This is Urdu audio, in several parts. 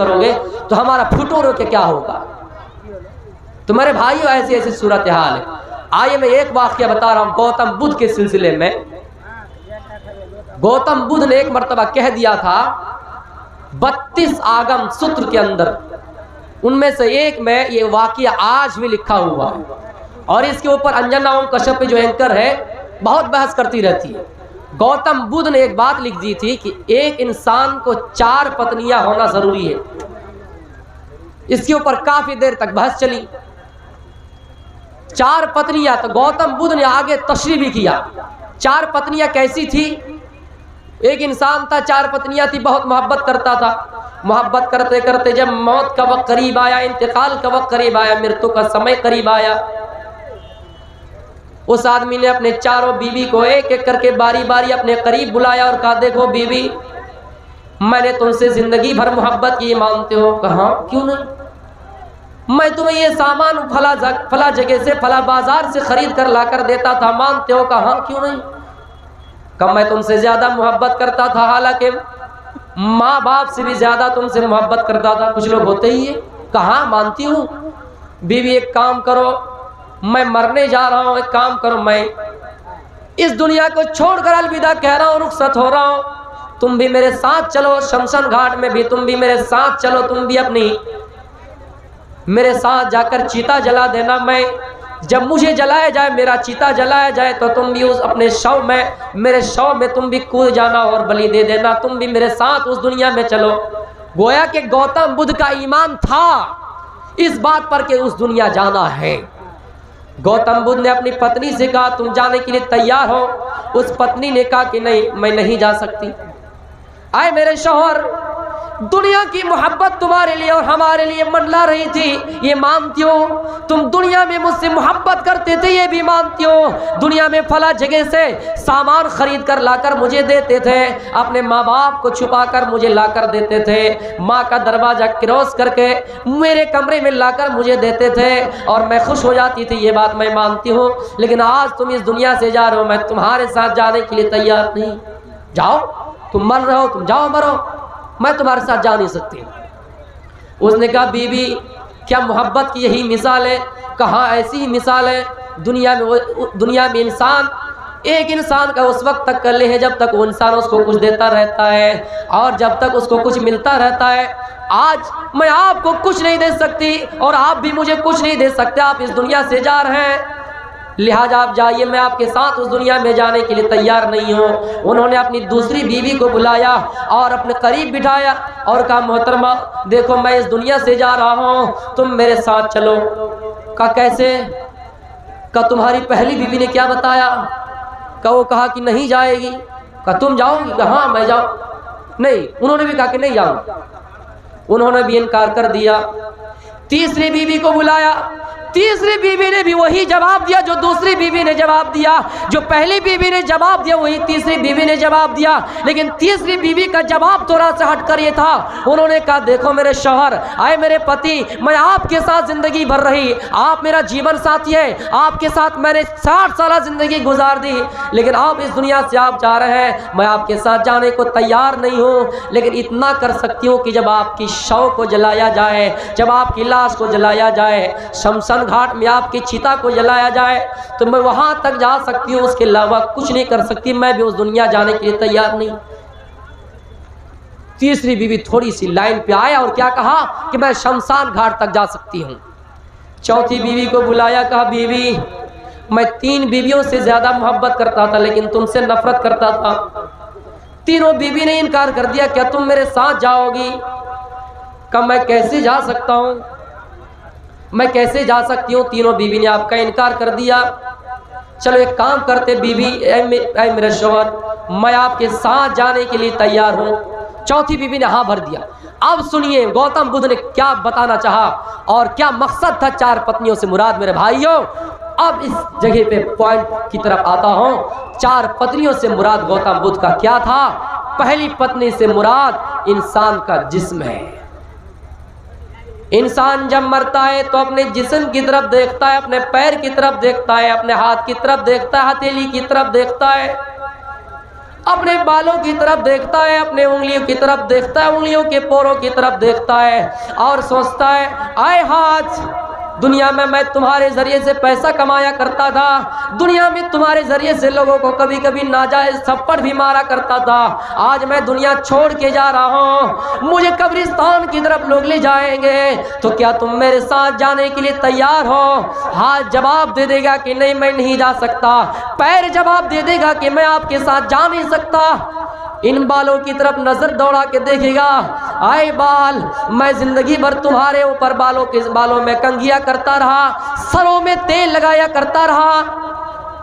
کرو گے تو ہمارا پھٹو رو کے کیا ہوگا؟ تو میرے بھائیو ایسی ایسی صورتحال ہے۔ آئیے میں ایک واقعہ بتا رہا ہوں گوتم بدھ کے سلسلے میں۔ گوتم بدھ نے ایک مرتبہ کہہ دیا تھا 32 آگم سوتر کے اندر، ان میں سے ایک میں یہ واقعہ آج بھی لکھا ہوا ہے، اور اس کے اوپر انجنا اوم کشیپ جو اینکر ہے بہت بحث کرتی رہتی ہے۔ گوتم بدھ نے ایک بات لکھ دی تھی کہ ایک انسان کو 4 پتنیاں ہونا ضروری ہے۔ اس کے اوپر کافی دیر تک بحث چلی۔ 4 پتنیاں، تو گوتم بدھ نے آگے تشریح بھی کیا 4 پتنیاں کیسی تھی۔ ایک انسان تھا، 4 پتنیاں تھی، بہت محبت کرتا تھا۔ محبت کرتے کرتے جب موت کا وقت قریب آیا، انتقال کا وقت قریب آیا، مرتو کا سمے قریب آیا، اس آدمی نے اپنے 4 بیوی کو ایک ایک کر کے باری باری اپنے قریب بلایا اور کہا دیکھو بیوی، میں نے تم سے زندگی بھر محبت کی، مانتے ہو؟ کہا کیوں نہیں، میں تمہیں یہ سامان فلاں جگہ سے فلاں بازار سے خرید کر لا کر دیتا تھا، مانتے ہو؟ کہا کیوں نہیں۔ کہ میں تم سے زیادہ محبت کرتا تھا، حالانکہ ماں باپ سے بھی زیادہ تم سے محبت کرتا تھا، کچھ لوگ ہوتے ہی ہے۔ کہا مانتی ہوں۔ بیوی ایک کام کرو، میں مرنے جا رہا ہوں، ایک کام کرو، میں اس دنیا کو چھوڑ کر الوداع کہہ رہا ہوں، رخصت ہو رہا ہوں، تم بھی میرے ساتھ چلو، شمشان گھاٹ میں بھی تم بھی میرے ساتھ چلو، تم بھی اپنی میرے ساتھ جا کر چیتا جلا دینا۔ میں جب مجھے جلایا جائے، میرا چیتا جلایا جائے، تو تم بھی اس اپنے شو میں، میرے شو میں تم بھی کود جانا اور بلی دے دینا، تم بھی میرے ساتھ اس دنیا میں چلو۔ گویا کہ گوتم بدھ کا ایمان تھا اس بات پر کہ اس دنیا جانا ہے۔ گوتم بدھ نے اپنی پتنی سے کہا تم جانے کے لیے تیار ہو؟ اس پتنی نے کہا کہ نہیں، میں نہیں جا سکتی۔ آئے میرے شوہر، دنیا کی محبت تمہارے لیے اور ہمارے لیے منڈلا رہی تھی، یہ مانتی ہو؟ تم دنیا میں مجھ سے محبت کرتے تھے، یہ بھی مانتی ہو؟ دنیا میں فلاں جگہ سے سامان خرید کر لا کر مجھے دیتے تھے، اپنے ماں باپ کو چھپا کر مجھے لا کر دیتے تھے، ماں کا دروازہ کراس کر کے میرے کمرے میں لا کر مجھے دیتے تھے اور میں خوش ہو جاتی تھی، یہ بات میں مانتی ہوں، لیکن آج تم اس دنیا سے جا رہے ہو، میں تمہارے ساتھ جانے کے لیے تیار نہیں۔ جاؤ، تم مر رہے ہو، تم جاؤ مرو، میں تمہارے ساتھ جا نہیں سکتی۔ اس نے کہا بیوی، کیا محبت کی یہی مثال ہے؟ کہا ایسی ہی مثال ہے۔ دنیا میں انسان، ایک انسان کا اس وقت تک کلے ہے جب تک وہ انسان اس کو کچھ دیتا رہتا ہے اور جب تک اس کو کچھ ملتا رہتا ہے۔ آج میں آپ کو کچھ نہیں دے سکتی اور آپ بھی مجھے کچھ نہیں دے سکتے، آپ اس دنیا سے جا رہے ہیں، لہٰذا آپ جائیے، میں آپ کے ساتھ اس دنیا میں جانے کے لیے تیار نہیں ہوں۔ انہوں نے اپنی دوسری بیوی کو بلایا اور اپنے قریب بٹھایا اور کہا محترمہ دیکھو، میں اس دنیا سے جا رہا ہوں، تم میرے ساتھ چلو۔ کہا کیسے؟ کہا تمہاری پہلی بیوی نے کیا بتایا؟ کہا وہ کہا کہ نہیں جائے گی۔ کہا تم جاؤ گی؟ کہا ہاں میں جاؤں۔ نہیں، انہوں نے بھی کہا کہ نہیں جاؤں، انہوں نے بھی انکار کر دیا۔ تیسری بیوی کو بلایا، تیسری بیوی نے بھی وہی جواب دیا جو دوسری بیوی نے جواب دیا، جو پہلی بیوی نے جواب دیا وہی تیسری بیوی نے جواب دیا، لیکن تیسری بیوی کا جواب تھوڑا سا ہٹ کر یہ تھا، انہوں نے کہا دیکھو میرے شوہر، آئے میرے پتی، میں آپ کے ساتھ زندگی بھر رہی، آپ میرا جیون ساتھی ہے، آپ کے ساتھ میں نے 60 سالہ زندگی گزار دی، لیکن آپ اس دنیا سے آپ جا رہے ہیں، میں آپ کے ساتھ جانے کو تیار نہیں ہوں، لیکن اتنا کر سکتی ہوں کہ جب آپ کی شو کو جلایا جائے، جب آپ کی لاش کو جلایا جائے، شمشان گھاٹ میں آپ کی چیتا کو جلایا جائے، تو میں وہاں تک جا سکتی ہوں، اس کے علاوہ کچھ نہیں کر سکتی، میں بھی اس دنیا جانے کے لیے تیار نہیں۔ تیسری بیوی تھوڑی سی لائن پہ آیا اور کیا کہا کہ میں شمشان گھاٹ تک جا سکتی ہوں۔ چوتھی بیوی کو بلایا، کہا بیوی، میں 3 بیویوں سے زیادہ محبت کرتا تھا لیکن تم سے نفرت کرتا تھا۔ تینوں بیوی نے انکار کر دیا، کیا تم میرے ساتھ جاؤ گی؟ کہ میں کیسے جا سکتا ہوں، میں کیسے جا سکتی ہوں؟ تینوں بیوی نے آپ کا انکار کر دیا۔ چلو ایک کام کرتے بیوی، اے میرے شوہر، میں آپ کے ساتھ جانے کے لیے تیار ہوں۔ چوتھی بیوی نے ہاں بھر دیا۔ اب سنیے گوتم بدھ نے کیا بتانا چاہا اور کیا مقصد تھا 4 پتنیوں سے مراد میرے بھائیوں۔ اب اس جگہ پہ پوائنٹ کی طرف آتا ہوں۔ 4 پتنیوں سے مراد گوتم بدھ کا کیا تھا؟ پہلی پتنی سے مراد انسان کا جسم ہے۔ انسان جب مرتا ہے تو اپنے جسم کی طرف دیکھتا ہے، اپنے پیر کی طرف دیکھتا ہے، اپنے ہاتھ کی طرف دیکھتا ہے، ہتھیلی کی طرف دیکھتا ہے۔ اپنے بالوں کی طرف دیکھتا ہے، اپنے انگلیوں کی طرف دیکھتا ہے، انگلیوں کے پوروں کی طرف دیکھتا ہے اور سوچتا ہے آئے ہاتھ، دنیا میں تمہارے ذریعے سے پیسہ کمایا کرتا تھا، دنیا میں تمہارے ذریعے سے لوگوں کو کبھی کبھی ناجائز تھپڑ بھی مارا کرتا تھا، آج میں دنیا چھوڑ کے جا رہا ہوں، مجھے قبرستان کی طرف لوگ لے جائیں گے، تو کیا تم میرے ساتھ جانے کے لیے تیار ہو؟ ہاتھ جواب دے دے گا کہ نہیں میں نہیں جا سکتا، پیر جواب دے دے گا کہ میں آپ کے ساتھ جا نہیں سکتا۔ ان بالوں کی طرف نظر دوڑا کے دیکھے گا، آئے بال، میں زندگی بھر تمہارے اوپر بالوں میں کنگھیاں کرتا رہا، سروں میں تیل لگایا کرتا رہا،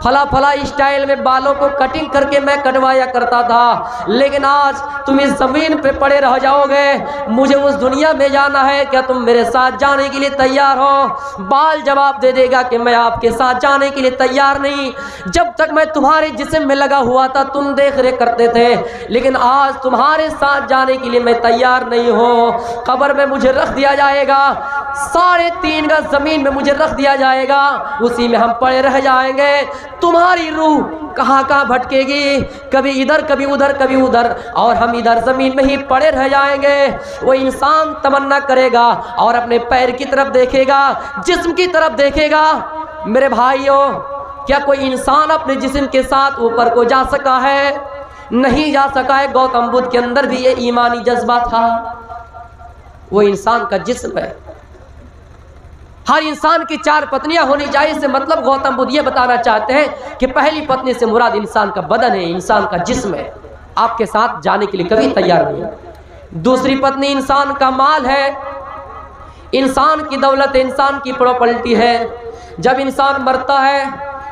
فلا اسٹائل میں بالوں کو کٹنگ کر کے میں کٹوایا کرتا تھا، لیکن آج تم اس زمین پہ پڑے رہ جاؤ گے، مجھے اس دنیا میں جانا ہے، کیا تم میرے ساتھ جانے کے لیے تیار ہو؟ بال جواب دے دے گا کہ میں آپ کے ساتھ جانے کے لیے تیار نہیں، جب تک میں تمہارے جسم میں لگا ہوا تھا تم دیکھ ریکھ کرتے تھے، لیکن آج تمہارے ساتھ جانے کے لیے میں تیار نہیں ہوں، قبر میں مجھے رکھ دیا جائے گا، 3.5 گز زمین میں مجھے رکھ دیا جائے گا، اسی میں ہم پڑے رہ جائیں گے، تمہاری روح کہاں کہاں بھٹکے گی، کبھی ادھر کبھی ادھر کبھی ادھر، اور ہم ادھر زمین میں ہی پڑے رہ جائیں گے۔ وہ انسان تمنا کرے گا اور اپنے پیر کی طرف دیکھے گا، جسم کی طرف دیکھے گا۔ میرے بھائیوں، کیا کوئی انسان اپنے جسم کے ساتھ اوپر کو جا سکا ہے؟ نہیں جا سکا ہے۔ گوتم بدھ کے اندر بھی یہ ایمانی جذبہ تھا، وہ انسان کا جسم ہے، ہر انسان کی 4 پتنیاں ہونی چاہیے، اس سے مطلب گوتم بدھ یہ بتانا چاہتے ہیں کہ پہلی پتنی سے مراد انسان کا بدن ہے، انسان کا جسم ہے، آپ کے ساتھ جانے کے لیے کبھی تیار نہیں ہے۔ دوسری پتنی انسان کا مال ہے، انسان کی دولت، انسان کی پراپرٹی ہے۔ جب انسان مرتا ہے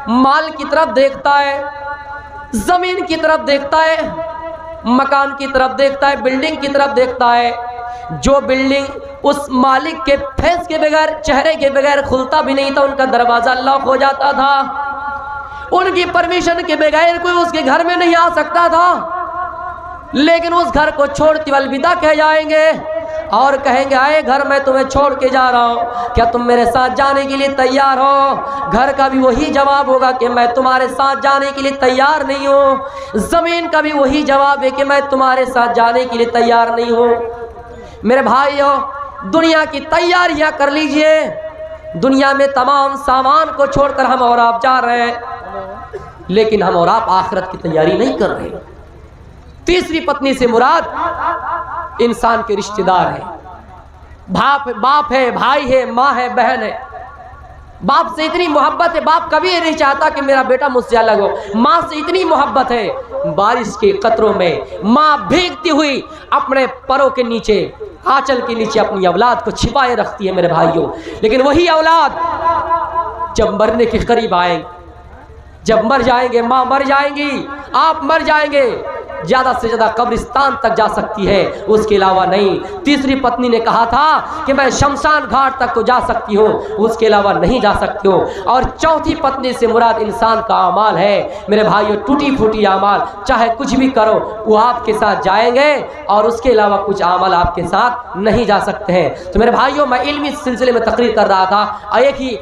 مال کی طرف دیکھتا ہے، زمین کی طرف دیکھتا ہے، مکان کی طرف دیکھتا ہے، بلڈنگ کی طرف دیکھتا ہے، جو بلڈنگ اس مالک کے فیس کے بغیر، چہرے کے بغیر کھلتا بھی نہیں تھا، ان کا دروازہ لاک ہو جاتا تھا، ان کی پرمیشن کے بغیر کوئی اس کے گھر میں نہیں آ سکتا تھا، لیکن اس گھر کو چھوڑتے الوداع کہہ جائیں گے اور کہیں گے آئے گھر میں تمہیں چھوڑ کے جا رہا ہوں، کیا تم میرے ساتھ جانے کے لیے تیار ہو؟ گھر کا بھی وہی جواب ہوگا کہ میں تمہارے ساتھ جانے کے لیے تیار نہیں ہوں، زمین کا بھی وہی جواب ہے کہ میں تمہارے ساتھ جانے کے لیے تیار نہیں ہوں۔ میرے بھائیوں، دنیا کی تیاریاں کر لیجئے، دنیا میں تمام سامان کو چھوڑ کر ہم اور آپ جا رہے ہیں، لیکن ہم اور آپ آخرت کی تیاری نہیں کر رہے۔ تیسری پتنی سے مراد انسان کے رشتہ دار ہیں، باپ ہے، بھائی ہے، ماں ہے، بہن ہے۔ باپ سے اتنی محبت ہے، باپ کبھی نہیں چاہتا کہ میرا بیٹا مجھ سے الگ ہو۔ ماں سے اتنی محبت ہے، بارش کے قطروں میں ماں بھیگتی ہوئی اپنے پروں کے نیچے، آنچل کے نیچے اپنی اولاد کو چھپائے رکھتی ہے میرے بھائیوں، لیکن وہی اولاد جب مرنے کے قریب آئیں، جب مر جائیں گے، ماں مر جائیں گی، آپ مر جائیں گے، زیادہ سے زیادہ قبرستان تک جا سکتی ہے، اس کے علاوہ نہیں۔ تیسری پتنی نے کہا تھا کہ میں شمشان گھاٹ تک تو جا سکتی ہوں، اس کے علاوہ نہیں جا سکتی ہوں۔ اور چوتھی پتنی سے مراد انسان کا اعمال ہے میرے بھائیوں، ٹوٹی پھوٹی اعمال، چاہے کچھ بھی کرو وہ آپ کے ساتھ جائیں گے اور اس کے علاوہ کچھ اعمال آپ کے ساتھ نہیں جا سکتے ہیں۔ تو میرے بھائیوں، میں علمی سلسلے میں تقریر کر رہا تھا، ایک ہی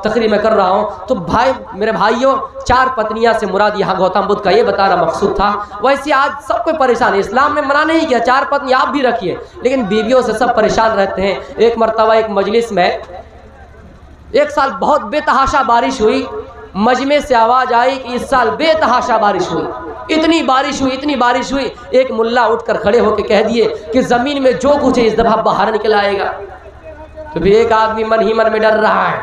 تقریر میں کر رہا ہوں، تو میرے بھائیوں 4 پتنیاں سے مراد یہاں گوتم بدھ کا یہ بتانا مقصود تھا۔ ویسے آج سب کوئی پریشان ہے، اسلام میں منع نہیں کیا 4 پتنی آپ بھی رکھیے، لیکن بیویوں سے سب پریشان رہتے ہیں۔ ایک مرتبہ ایک مجلس میں ایک سال بہت بے تحاشا بارش ہوئی، مجمع سے آواز آئی کہ اس سال بے تحاشا بارش ہوئی، اتنی بارش ہوئی، ایک ملا اٹھ کر کھڑے ہو کے کہہ دیے کہ زمین میں جو کچھ ہے اس دفعہ باہر نکل آئے گا۔ تو پھر ایک آدمی من ہی من میں ڈر رہا ہے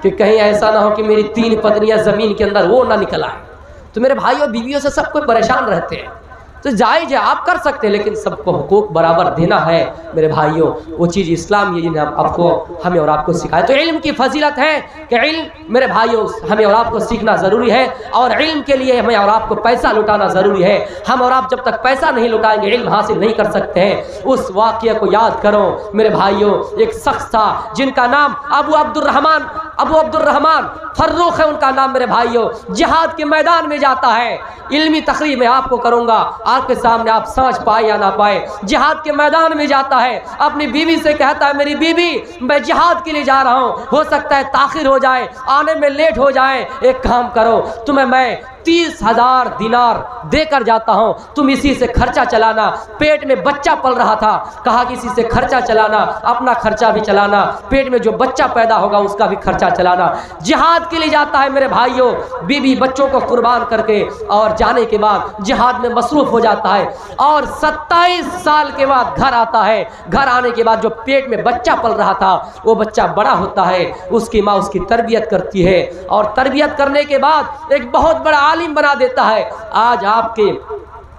کہ کہیں ایسا نہ ہو کہ میری 3 پتنیاں زمین کے اندر وہ نہ نکل آئے۔ تو میرے بھائیوں، بیویوں سے سب کوئی پریشان رہتے ہیں، تو جائز ہے، آپ کر سکتے ہیں، لیکن سب کو حقوق برابر دینا ہے میرے بھائیوں، وہ چیز اسلام یہ جنہیں آپ کو، ہمیں اور آپ کو سکھائے۔ تو علم کی فضیلت ہے کہ علم میرے بھائیوں ہمیں اور آپ کو سیکھنا ضروری ہے، اور علم کے لیے ہمیں اور آپ کو پیسہ لٹانا ضروری ہے۔ ہم اور آپ جب تک پیسہ نہیں لٹائیں گے علم حاصل نہیں کر سکتے ہیں۔ اس واقعہ کو یاد کرو میرے بھائیوں، ایک شخص تھا جن کا نام ابو عبد الرحمن فروخ ہے ان کا نام میرے بھائیوں، جہاد کے میدان میں جاتا ہے۔ علمی تقریر میں آپ کو کروں گا، آپ کے سامنے آپ سمجھ پائے یا نہ پائے۔ جہاد کے میدان میں جاتا ہے، اپنی بیوی سے کہتا ہے میری بیوی میں جہاد کے لیے جا رہا ہوں، ہو سکتا ہے تاخیر ہو جائے، آنے میں لیٹ ہو جائے، ایک کام کرو تمہیں میں 30,000 دینار دے کر جاتا ہوں، تم اسی سے خرچہ چلانا۔ پیٹ میں بچہ پل رہا تھا، کہا کہ اسی سے خرچہ چلانا، اپنا خرچہ بھی چلانا، پیٹ میں جو بچہ پیدا ہوگا اس کا بھی خرچہ چلانا۔ جہاد کے لیے جاتا ہے میرے بھائیوں، بیوی بچوں کو قربان کر کے، اور جانے کے بعد جہاد میں مصروف ہو جاتا ہے، اور 27 سال کے بعد گھر آتا ہے۔ گھر آنے کے بعد جو پیٹ میں بچہ پل رہا تھا وہ بچہ بڑا ہوتا ہے، اس کی ماں اس کی تربیت کرتی ہے، اور تربیت کرنے کے بعد ایک بہت بڑا عالم بنا دیتا ہے۔ آج آپ کے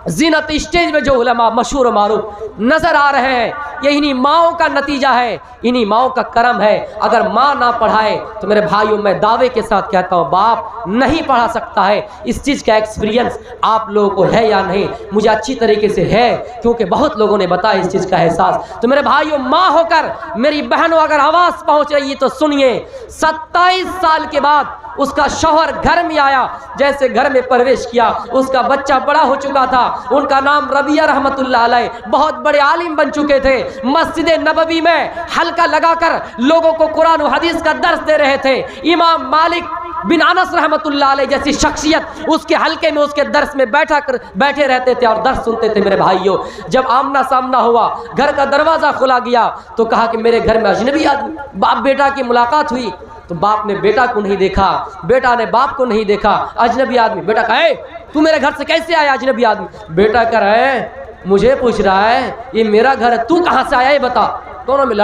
زینت اسٹیج میں جو علماء مشہور و معروف نظر آ رہے ہیں، یہ انہی ماؤں کا نتیجہ ہے، انہی ماؤں کا کرم ہے۔ اگر ماں نہ پڑھائے تو میرے بھائیوں میں دعوے کے ساتھ کہتا ہوں باپ نہیں پڑھا سکتا ہے۔ اس چیز کا ایکسپیرینس آپ لوگوں کو ہے یا نہیں؟ مجھے اچھی طریقے سے ہے، کیونکہ بہت لوگوں نے بتایا اس چیز کا احساس۔ تو میرے بھائیوں، ماں ہو کر میری بہنوں اگر آواز پہنچ رہی ہے تو سنیے، 27 سال کے بعد اس کا شوہر گھر میں آیا، جیسے گھر میں پرویش کیا، اس کا بچہ بڑا ہو چکا تھا۔ ان کا نام ربیہ رحمت اللہ علیہ، بہت بڑے عالم بن چکے تھے، مسجد نبوی میں حلقہ لگا کر لوگوں کو قرآن و حدیث کا درس دے رہے تھے۔ امام مالک بن انس رحمت اللہ علیہ جیسی شخصیت اس کے حلقے میں، اس کے درس میں بیٹھے رہتے تھے اور درس سنتے تھے۔ میرے بھائیوں، جب آمنا سامنا ہوا، گھر کا دروازہ کھلا گیا تو کہا کہ میرے گھر میں اجنبی آدمی، باپ بیٹا کی ملاقات ہوئی تو باپ نے بیٹا کو نہیں دیکھا، بیٹا نے باپ کو نہیں دیکھا، اجنبی آدمی۔ بیٹا کہا اے تو میرے گھر سے کیسے آیا؟ اجنبی آدمی۔ بیٹا کہہ رہا ہے مجھے پوچھ رہا ہے یہ میرا گھر ہے، تو کہاں سے آیا یہ بتا۔ دونوں میں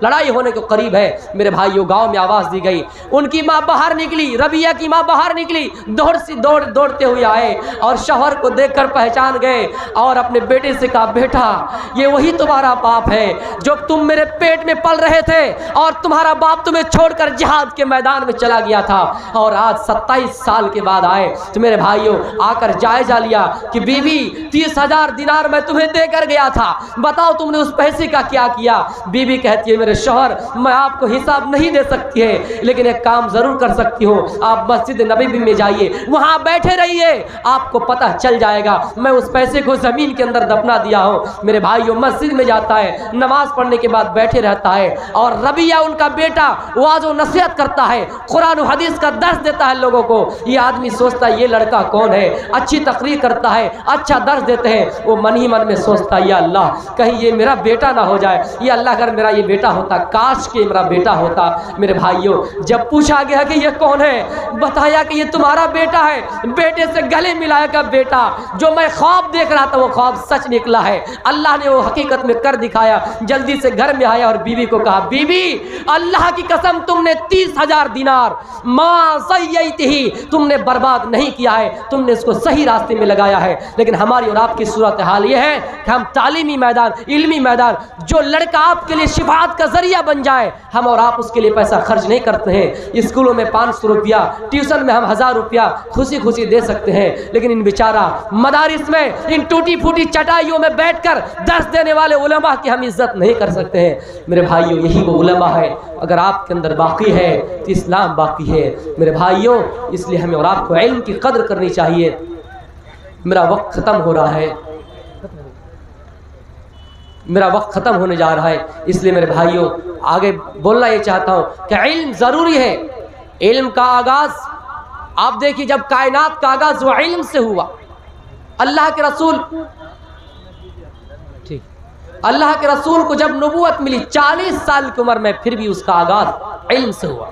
لڑائی ہونے کو قریب ہے۔ میرے بھائیوں، گاؤں میں آواز دی گئی، ان کی ماں باہر نکلی، ربیہ کی ماں باہر نکلی، دوڑتے ہوئے آئے اور شوہر کو دیکھ کر پہچان گئے اور اپنے بیٹے سے کہا بیٹا یہ وہی تمہارا باپ ہے جو تم میرے پیٹ میں پل رہے تھے، اور تمہارا باپ تمہیں چھوڑ کر جہاد کے میدان میں چلا گیا تھا، اور آج 27 سال کے بعد آئے۔ تو میرے بھائیوں، آ کر جائزہ لیا کہ بیوی 30,000 دینار میں تمہیں دے کر گیا تھا، بتاؤ تم نے اس پیسے کا کیا کیا؟ بیوی کہتی ہے میرے شوہر میں آپ کو حساب نہیں دے سکتی ہے، لیکن ایک کام ضرور کر سکتی ہوں، آپ مسجد نبوی میں جائیے، وہاں بیٹھے رہیے، آپ کو پتہ چل جائے گا میں اس پیسے کو زمین کے اندر دفنا دیا ہوں۔ میرے بھائیوں، مسجد میں جاتا ہے، نماز پڑھنے کے بعد بیٹھے رہتا ہے، اور ربیہ ان کا بیٹا واعظ و نصیحت کرتا ہے، قرآن و حدیث کا درس دیتا ہے لوگوں کو۔ یہ آدمی سوچتا ہے یہ لڑکا کون ہے، اچھی تقریر کرتا ہے، اچھا درس دیتے ہیں، وہ من ہی من میں سوچتا ہے یا اللہ کہیں یہ میرا بیٹا نہ ہو جائے، یا اللہ اگر میرا یہ بیٹا ہوتا، کاش کہ میرا بیٹا ہوتا۔ میرے بھائیوں، جب پوچھا گیا کہ یہ کون ہے، بتایا کہ یہ تمہارا بیٹا ہے۔ بیٹے سے گلے ملایا کہ بیٹا جو میں خواب دیکھ رہا تھا وہ خواب سچ نکلا ہے، اللہ نے وہ حقیقت میں کر دکھایا۔ جلدی سے گھر میں آیا اور بیوی کو کہا بیوی اللہ کی قسم تم نے 30,000 دینار ما ضیعتہ تم نے برباد نہیں کیا ہے، تم نے اس کو صحیح راستے میں لگایا ہے، لیکن ہماری اور آپ کی صورتحال یہ ہے کہ ہم تعلیمی میدان، علمی میدان، جو لڑکا آپ کے لیے شفاعت کا ذریعہ بن جائے، ہم اور آپ اس کے لیے پیسہ خرچ نہیں کرتے ہیں۔ اسکولوں میں 500 روپیہ، ٹیوشن میں ہم 1000 روپیہ خوشی دے سکتے ہیں، لیکن ان بیچارہ مدارس میں ان ٹوٹی پھوٹی چٹائیوں میں بیٹھ کر درس دینے والے علماء کی ہم عزت نہیں کر سکتے ہیں۔ میرے بھائیوں، یہی وہ علماء ہے، اگر آپ کے اندر باقی ہے تو اسلام باقی ہے۔ میرے بھائیوں، اس لیے ہمیں اور آپ کو علم کی قدر کرنی چاہیے۔ میرا وقت ختم ہو رہا ہے، میرا وقت ختم ہونے جا رہا ہے، اس لیے میرے بھائیوں آگے بولنا یہ چاہتا ہوں کہ علم ضروری ہے۔ علم کا آغاز آپ دیکھیے، جب کائنات کا آغاز وہ علم سے ہوا۔ اللہ کے رسول کو جب نبوت ملی 40 سال کی عمر میں، پھر بھی اس کا آغاز علم سے ہوا،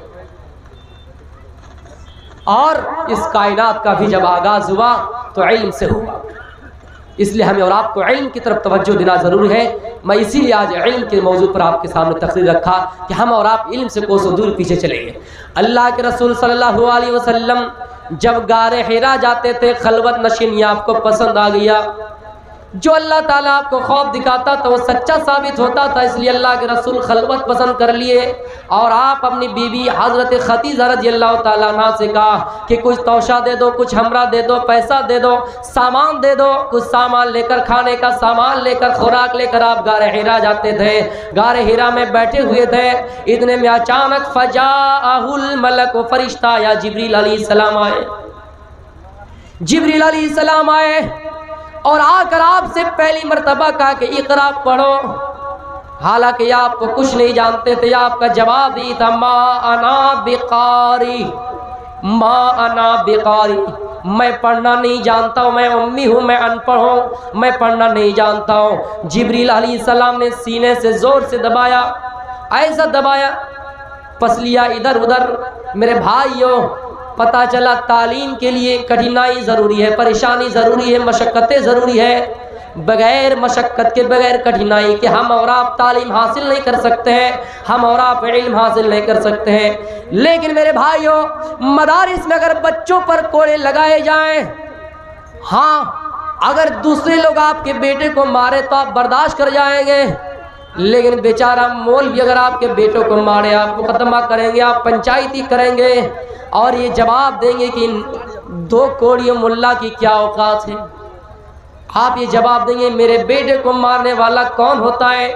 اور اس کائنات کا بھی جب آغاز ہوا تو علم سے ہوا۔ اس لیے ہمیں اور آپ کو علم کی طرف توجہ دینا ضروری ہے۔ میں اسی لیے آج علم کے موضوع پر آپ کے سامنے تقریر رکھا کہ ہم اور آپ علم سے کوسوں دور پیچھے چلیں گے۔ اللہ کے رسول صلی اللہ علیہ وسلم جب غار حرا جاتے تھے، خلوت نشینی آپ کو پسند آ گیا۔ جو اللہ تعالیٰ آپ کو خوف دکھاتا تھا وہ سچا ثابت ہوتا تھا، اس لیے اللہ کے رسول خلوت پسند کر لیے، اور آپ اپنی بیوی حضرت خدیجہ رضی اللہ تعالیٰ عنہ سے کہا کہ کچھ توشہ دے دو، کچھ ہمراہ دے دو، پیسہ دے دو، سامان دے دو۔ کچھ سامان لے کر، کھانے کا سامان لے کر، خوراک لے کر آپ غار حرا جاتے تھے۔ غار حرا میں بیٹھے ہوئے تھے، اتنے میں اچانک فجاءہ الملک، فرشتہ یا جبریل علیہ السلام آئے۔ جبریل علیہ السلام آئے اور آ کر آپ سے پہلی مرتبہ کہا کہ اقرا پڑھو۔ حالانکہ یہ آپ کو کچھ نہیں جانتے تھے، آپ کا جواب یہ تھا ما انا بقاری، ما انا بقاری، میں پڑھنا نہیں جانتا ہوں، میں امی ہوں، میں ان پڑھ ہوں، میں پڑھنا نہیں جانتا ہوں۔ جبریل علیہ السلام نے سینے سے زور سے دبایا، ایسا دبایا، پسلیاں ادھر ادھر۔ میرے بھائیوں، پتہ چلا تعلیم کے لیے کٹھنائی ضروری ہے، پریشانی ضروری ہے، مشقتیں ضروری ہے۔ بغیر مشقت کے، بغیر کٹھنائی کے ہم اور آپ تعلیم حاصل نہیں کر سکتے ہیں، ہم اور آپ علم حاصل نہیں کر سکتے ہیں۔ لیکن میرے بھائیوں، مدارس میں اگر بچوں پر کوڑے لگائے جائیں، ہاں اگر دوسرے لوگ آپ کے بیٹے کو مارے تو آپ برداشت کر جائیں گے، لیکن بیچارہ مولوی اگر آپ کے بیٹوں کو مارے، آپ مقدمہ کریں گے، آپ پنچایتی کریں گے اور یہ جواب دیں گے کہ ان دو کوڑیوں ملا کی کیا اوقات ہے۔ آپ یہ جواب دیں گے میرے بیٹے کو مارنے والا کون ہوتا ہے؟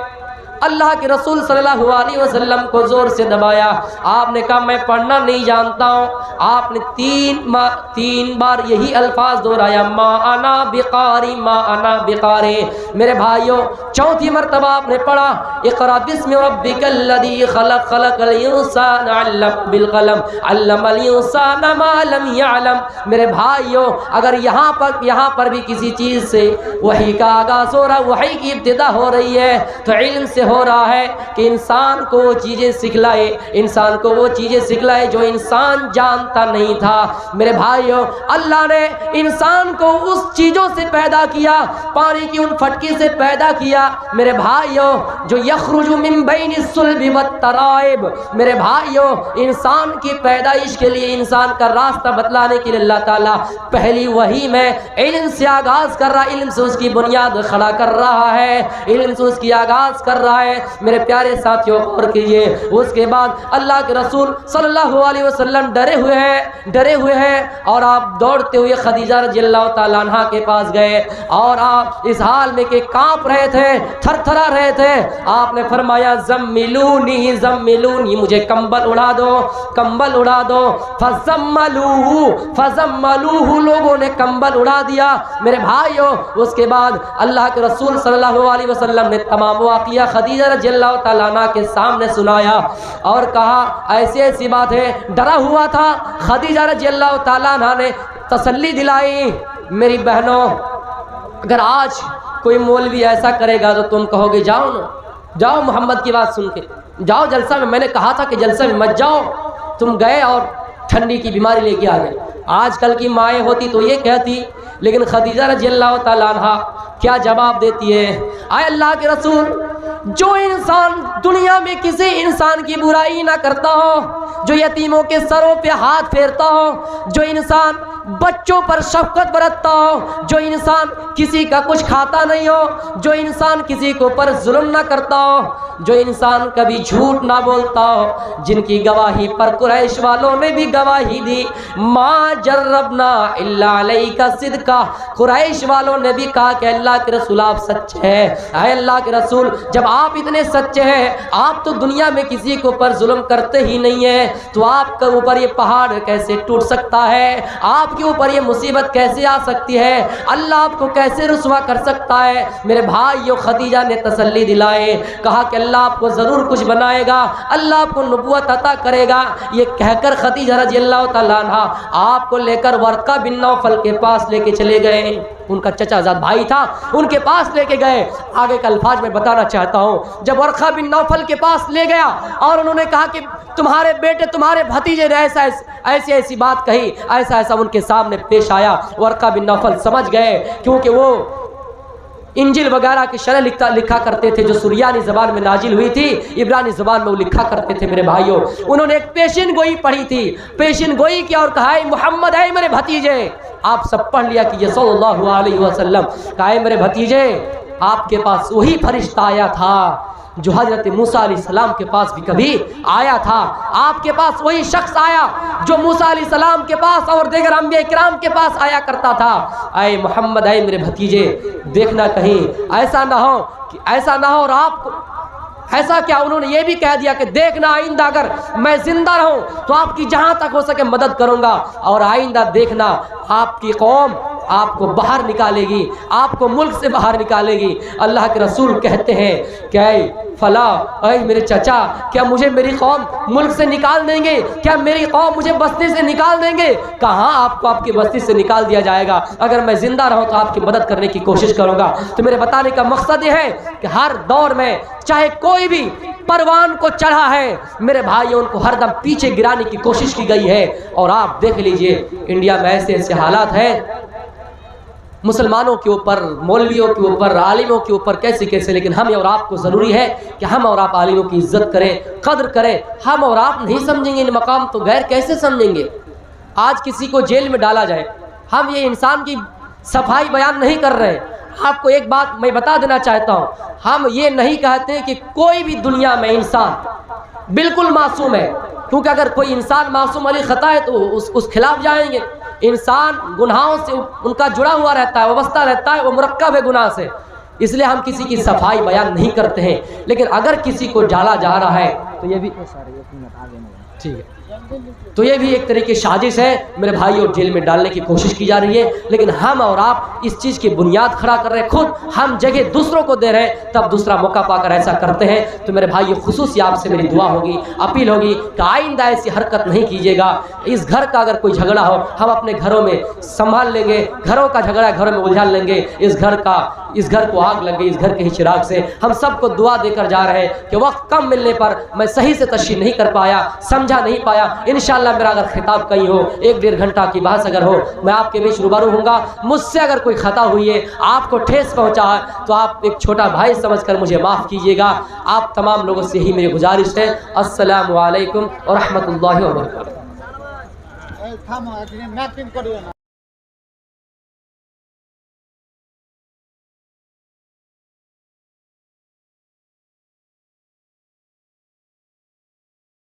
اللہ کے رسول صلی اللہ علیہ وسلم کو زور سے دبایا، آپ نے کہا میں پڑھنا نہیں جانتا ہوں۔ آپ نے تین بار یہی الفاظ دہرایا، ما انا بقاری، ما انا بقاری۔ میرے بھائیوں، چوتھی مرتبہ آپ نے پڑھا، اقرا بسم ربک الذی خلق، خلق الانسان علم بالقلم، علم الانسان ما لم یعلم۔ میرے بھائیوں، اگر یہاں پر بھی کسی چیز سے وحی کا آغاز ہو رہا، وحی کی ابتدا ہو رہی ہے، تو علم سے ہو رہا ہے کہ انسان کو وہ چیزیں سکھلائے، انسان کو وہ چیزیں سکھلائے جو انسان جانتا نہیں تھا۔ میرے بھائیوں، اللہ نے انسان کو اس چیزوں سے پیدا کیا، پانی کی ان پھٹکی سے پیدا کیا میرے بھائیوں، جو یخرج من بین الصلب والترائب۔ میرے بھائیوں، انسان کی پیدائش کے لیے، انسان کا راستہ بتلانے کے لیے اللہ تعالیٰ پہلی وحی میں علم سے آغاز کر رہا، علم سے اس کی بنیاد کھڑا کر رہا ہے، علم سے اس کی آغاز کر رہا ہے۔ میرے پیارے ساتھیوں، غور کیجئے، اس کے بعد اللہ کے رسول صلی اللہ علیہ وسلم ڈرے ہوئے ہیں اور آپ دوڑتے ہوئے خدیجہ رضی اللہ تعالیٰ عنہ کے پاس گئے، اور آپ اس حال میں کہ کانپ رہے تھے، تھر تھرا رہے تھے۔ آپ نے فرمایا زملونی زملونی، مجھے کمبل اڑا دو، کمبل اڑا دو۔ فزملوہ، لوگوں نے کمبل اڑا دیا۔ میرے بھائیوں، اس کے بعد اللہ کے رسول صلی اللہ علیہ وسلم نے تمام واقعہ خدیجہ رضی اللہ تعالیٰ عنہ کے سامنے سنایا اور کہا ایسی ایسی بات ہے، ڈرا ہوا تھا۔ خدیجہ رضی اللہ تعالیٰ عنہ نے تسلی دلائی، میری بہنوں، اگر آج کوئی مولوی ایسا کرے گا تو تم کہو گے جاؤ نا، جاؤ محمد کی بات سن کے جاؤ جلسہ میں نے کہا تھا کہ جلسہ میں مت جاؤ، تم گئے اور ٹھنڈی کی بیماری لے کے آ گئے۔ آج کل کی مائیں ہوتی تو یہ کہتی، لیکن خدیجہ رضی اللہ تعالیٰ عنہ کیا جواب دیتی ہے، اے اللہ کے رسول، جو انسان دنیا میں کسی انسان کی برائی نہ کرتا ہو، جو یتیموں کے سروں پہ ہاتھ پھیرتا ہو، جو انسان بچوں پر شفقت برتتا ہو، جو انسان کسی کا کچھ کھاتا نہیں ہو، جو انسان کسی کے اوپر ظلم نہ کرتا ہو، جو انسان کبھی جھوٹ نہ بولتا ہو، جن کی گواہی پر قریش والوں نے بھی گواہی دی، ما جربنا الا علیک صدقہ، قریش والوں نے بھی کہا کہ اللہ کے رسول آپ سچے ہیں۔ اے اللہ کے رسول، جب آپ اتنے سچے ہیں، آپ تو دنیا میں کسی کے اوپر ظلم کرتے ہی نہیں ہیں، تو آپ کے اوپر یہ پہاڑ کیسے ٹوٹ سکتا ہے؟ آپ کے اوپر یہ مصیبت کیسے آ سکتی ہے؟ اللہ آپ کو کیسے رسوا کر سکتا ہے؟ میرے بھائیو، خدیجہ نے تسلی دلائے، کہا کہ اللہ آپ کو ضرور کچھ بنائے گا، اللہ آپ کو نبوت عطا کرے گا۔ یہ کہہ کر خدیجہ رضی اللہ تعالیٰ عنہ آپ کو لے کر ورقہ بن نوفل کے پاس لے کے چلے گئے، ان کا چچا زاد بھائی تھا، ان کے پاس لے کے گئے۔ آگے کا الفاظ میں بتانا چاہتا ہوں، جب ورقہ بن نوفل کے پاس لے گیا اور انہوں نے کہا کہ تمہارے بیٹے، تمہارے بھتیجے نے ایسی بات کہی، ایسا ان کے سامنے پیش آیا، ورقہ بن نوفل سمجھ گئے، کیونکہ وہ انجیل وغیرہ کی شرح لکھا کرتے تھے جو سریانی زبان میں نازل ہوئی تھی، عبرانی زبان میں وہ لکھا کرتے تھے۔ میرے بھائیوں، انہوں نے ایک پیشین گوئی پڑھی تھی، پیشین گوئی کیا اور کہا اے محمد، اے میرے بھتیجے، آپ سب پڑھ لیا کہ یہ صلی اللہ علیہ وسلم، کہا اے میرے بھتیجے، آپ کے پاس وہی فرشتہ آیا تھا جو حضرت موسیٰ علیہ السلام کے پاس بھی کبھی آیا تھا، آپ کے پاس وہی شخص آیا جو موسیٰ علیہ السلام کے پاس اور دیگر انبیاء کرام کے پاس آیا کرتا تھا۔ اے محمد، اے میرے بھتیجے، دیکھنا کہیں ایسا نہ ہو اور آپ کو ایسا کیا، انہوں نے یہ بھی کہہ دیا کہ دیکھنا آئندہ اگر میں زندہ رہوں تو آپ کی جہاں تک ہو سکے مدد کروں گا، اور آئندہ دیکھنا آپ کی قوم آپ کو باہر نکالے گی، آپ کو ملک سے باہر نکالے گی۔ اللہ کے رسول کہتے ہیں کہ اے فلاں، اے میرے چچا، کیا مجھے میری قوم ملک سے نکال دیں گے؟ کیا میری قوم مجھے بستی سے نکال دیں گے؟ کہاں آپ کو آپ کی بستی سے نکال دیا جائے گا؟ اگر میں زندہ رہوں تو آپ کی مدد کرنے کی کوشش کروں گا۔ تو میرے بتانے کا مقصد یہ ہے کہ ہر دور میں چاہے کوئی بھی پروان کو چڑھا ہے میرے بھائیوں، ان کو ہر دم پیچھے گرانے کی کوشش کی گئی ہے۔ اور آپ دیکھ لیجئے انڈیا میں ایسے ایسے حالات ہیں، مسلمانوں کے اوپر، مولویوں کے اوپر، عالموں کے اوپر کیسے کیسے، لیکن ہمیں اور آپ کو ضروری ہے کہ ہم اور آپ عالموں کی عزت کریں، قدر کریں۔ ہم اور آپ نہیں سمجھیں گے ان مقام تو غیر کیسے سمجھیں گے؟ آج کسی کو جیل میں ڈالا جائے، ہم یہ انسان کی صفائی بیان نہیں کر رہے۔ آپ کو ایک بات میں بتا دینا چاہتا ہوں، ہم یہ نہیں کہتے کہ کوئی بھی دنیا میں انسان بالکل معصوم ہے، کیونکہ اگر کوئی انسان معصوم علی خطا ہے تو اس خلاف جائیں گے۔ انسان گناہوں سے ان کا جڑا ہوا رہتا ہے، وابستہ رہتا ہے، وہ مرکب ہے گناہ سے، اس لیے ہم کسی کی صفائی بیان نہیں کرتے ہیں۔ لیکن اگر کسی کو ڈالا جا رہا ہے تو یہ بھی ٹھیک ہے، تو یہ بھی ایک طرح کی سازش ہے میرے بھائیوں، جیل میں ڈالنے کی کوشش کی جا رہی ہے۔ لیکن ہم اور آپ اس چیز کی بنیاد کھڑا کر رہے ہیں، خود ہم جگہ دوسروں کو دے رہے ہیں، تب دوسرا موقع پا کر ایسا کرتے ہیں۔ تو میرے بھائیوں، خصوصی آپ سے میری دعا ہوگی، اپیل ہوگی کہ آئندہ ایسی حرکت نہیں کیجیے گا۔ اس گھر کا اگر کوئی جھگڑا ہو ہم اپنے گھروں میں سنبھال لیں گے، گھروں کا جھگڑا گھروں میں الجھا لیں گے۔ اس گھر کو آگ لگ گئی، اس گھر کے ہی چراغ سے ہم سب کو دعا دے کر جا رہے ہیں کہ وقت کم ملنے پر میں صحیح سے تشریح نہیں کر پایا، سمجھا نہیں پایا۔ انشاءاللہ میرا اگر خطاب کہیں ہو، 1-1.5 گھنٹہ کی بحث اگر ہو، میں آپ کے بیچ روبرو ہوں گا۔ مجھ سے اگر کوئی خطا ہوئی ہے، آپ کو ٹھیس پہنچا ہے، تو آپ ایک چھوٹا بھائی سمجھ کر مجھے معاف کیجیے گا۔ آپ تمام لوگوں سے یہی میری گزارش ہے۔ السلام علیکم ورحمۃ اللہ وبرکاتہ۔